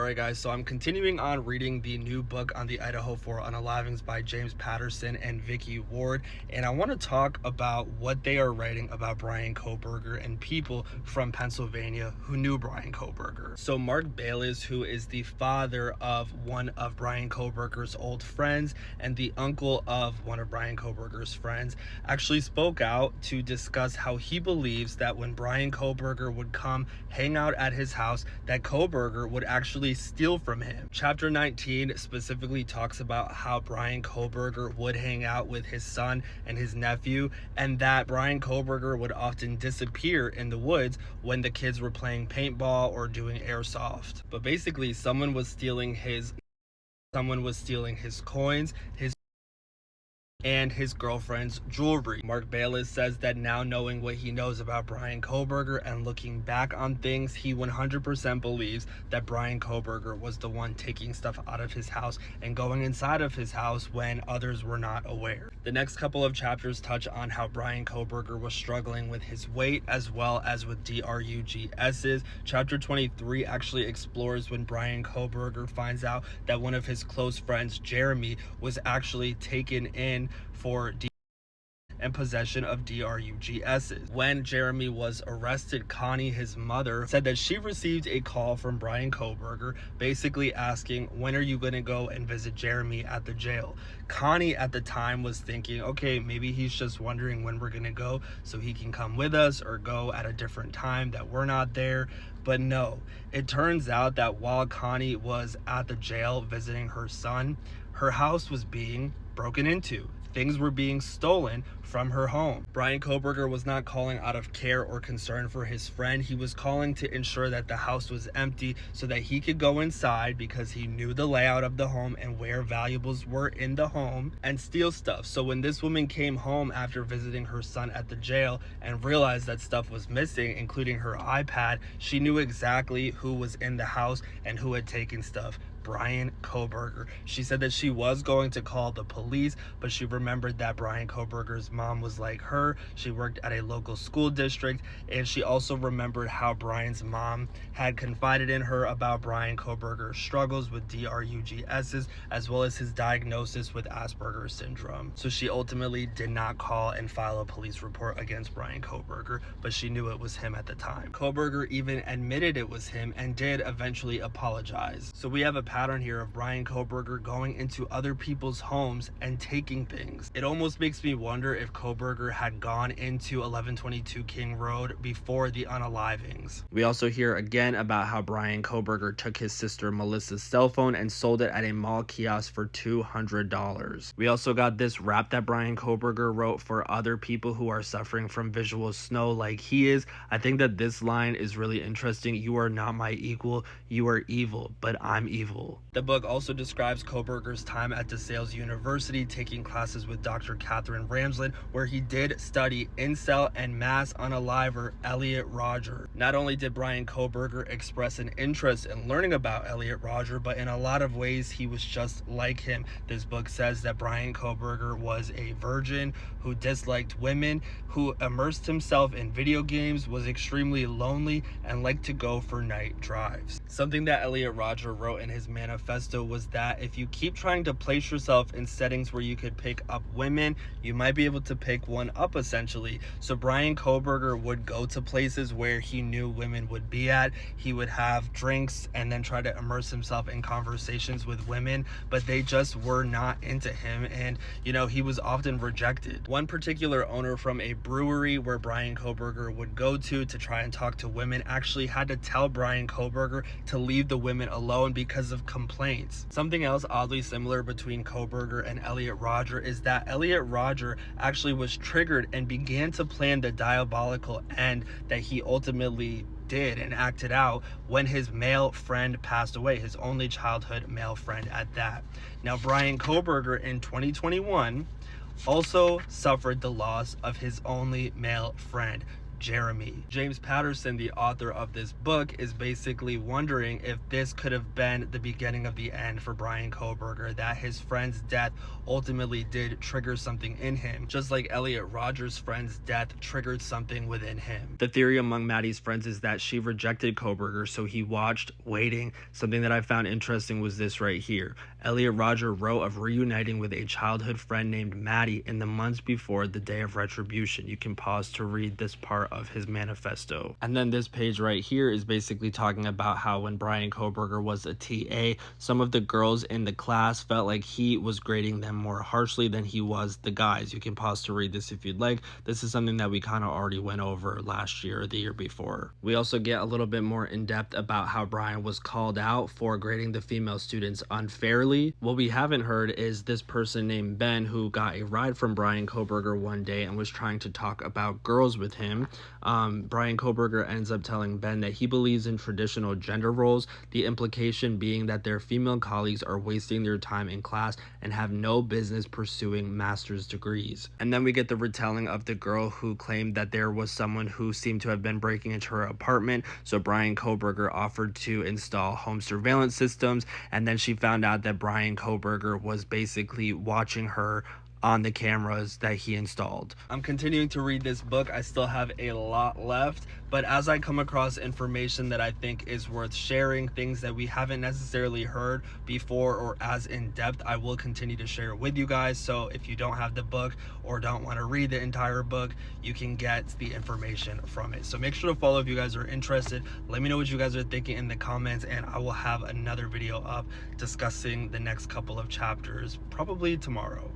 Alright guys, so I'm continuing on reading the new book on the Idaho 4 unalivings by James Patterson and Vicky Ward, and I want to talk about what they are writing about Bryan Kohberger and people from Pennsylvania who knew Bryan Kohberger. So Mark Bayless, who is the father of one of Bryan Kohberger's old friends and the uncle of one of Bryan Kohberger's friends, actually spoke out to discuss how he believes that when Bryan Kohberger would come hang out at his house, that Kohberger would actually steal from him. Chapter 19 specifically talks about how Bryan Kohberger would hang out with his son and his nephew, and that Bryan Kohberger would often disappear in the woods when the kids were playing paintball or doing airsoft. But basically, someone was stealing his coins, and his girlfriend's jewelry. Mark Bayless says that now knowing what he knows about Bryan Kohberger and looking back on things, he 100% believes that Bryan Kohberger was the one taking stuff out of his house and going inside of his house when others were not aware. The next couple of chapters touch on how Bryan Kohberger was struggling with his weight as well as with DRUGSs. Chapter 23 actually explores when Bryan Kohberger finds out that one of his close friends, Jeremy, was actually taken in for and possession of DRUGSs. When Jeremy was arrested, Connie, his mother, said that she received a call from Bryan Kohberger basically asking, when are you going to go and visit Jeremy at the jail? Connie at the time was thinking, okay, maybe he's just wondering when we're going to go so he can come with us or go at a different time that we're not there. But no, it turns out that while Connie was at the jail visiting her son, her house was being broken into. Things were being stolen from her home. Bryan Kohberger was not calling out of care or concern for his friend. He was calling to ensure that the house was empty so that he could go inside because he knew the layout of the home and where valuables were in the home and steal stuff. So when this woman came home after visiting her son at the jail and realized that stuff was missing, including her iPad, she knew exactly who was in the house and who had taken stuff. Bryan Kohberger. She said that she was going to call the police, but she remembered that Bryan Kohberger's mom was like her. She worked at a local school district, and she also remembered how Bryan's mom had confided in her about Bryan Kohberger's struggles with DRUGSs as well as his diagnosis with Asperger's syndrome. So she ultimately did not call and file a police report against Bryan Kohberger, but she knew it was him at the time. Kohberger even admitted it was him and did eventually apologize. So we have a pattern here of Bryan Kohberger going into other people's homes and taking things. It almost makes me wonder if Kohberger had gone into 1122 King Road before the unalivings. We also hear again about how Bryan Kohberger took his sister Melissa's cell phone and sold it at a mall kiosk for $200. We also got this rap that Bryan Kohberger wrote for other people who are suffering from visual snow like he is. I think that this line is really interesting. You are not my equal, you are evil, but I'm evil. The book also describes Kohberger's time at DeSales University taking classes with Dr. Catherine Ramsland, where he did study incel and mass unaliver Elliot Rodger. Not only did Bryan Kohberger express an interest in learning about Elliot Rodger, but in a lot of ways he was just like him. This book says that Bryan Kohberger was a virgin who disliked women, who immersed himself in video games, was extremely lonely, and liked to go for night drives. Something that Elliot Rodger wrote in his manifesto was that if you keep trying to place yourself in settings where you could pick up women, you might be able to pick one up essentially. So Bryan Kohberger would go to places where he knew women would be at. He would have drinks and then try to immerse himself in conversations with women, but they just were not into him, and he was often rejected. One particular owner from a brewery where Bryan Kohberger would go to try and talk to women actually had to tell Bryan Kohberger to leave the women alone because of complaints. Something else oddly similar between Kohberger and Elliot Rodger is that Elliot Rodger actually was triggered and began to plan the diabolical end that he ultimately did and acted out when his male friend passed away, his only childhood male friend at that. Now, Bryan Kohberger in 2021 also suffered the loss of his only male friend Jeremy. James Patterson, the author of this book, is basically wondering if this could have been the beginning of the end for Bryan Kohberger, that his friend's death ultimately did trigger something in him, just like Elliot, Rodger's friend's death triggered something within him. The theory among Maddie's friends is that she rejected Kohberger, so he watched, waiting. Something that I found interesting was this right here. Elliot Rodger wrote of reuniting with a childhood friend named Maddie in the months before the day of retribution. You can pause to read this part of his manifesto. And then this page right here is basically talking about how when Bryan Kohberger was a TA, some of the girls in the class felt like he was grading them more harshly than he was the guys. You can pause to read this if you'd like. This is something that we kind of already went over last year or the year before. We also get a little bit more in depth about how Bryan was called out for grading the female students unfairly. What we haven't heard is this person named Ben, who got a ride from Bryan Kohberger one day and was trying to talk about girls with him. Bryan Kohberger ends up telling Ben that he believes in traditional gender roles, the implication being that their female colleagues are wasting their time in class and have no business pursuing master's degrees. And then we get the retelling of the girl who claimed that there was someone who seemed to have been breaking into her apartment, so Bryan Kohberger offered to install home surveillance systems, and then she found out that Bryan Kohberger was basically watching her on the cameras that he installed. I'm continuing to read this book. I still have a lot left, but as I come across information that I think is worth sharing, things that we haven't necessarily heard before or as in depth, I will continue to share it with you guys. So if you don't have the book or don't want to read the entire book, you can get the information from it. So make sure to follow if you guys are interested. Let me know what you guys are thinking in the comments, and I will have another video up discussing the next couple of chapters probably tomorrow.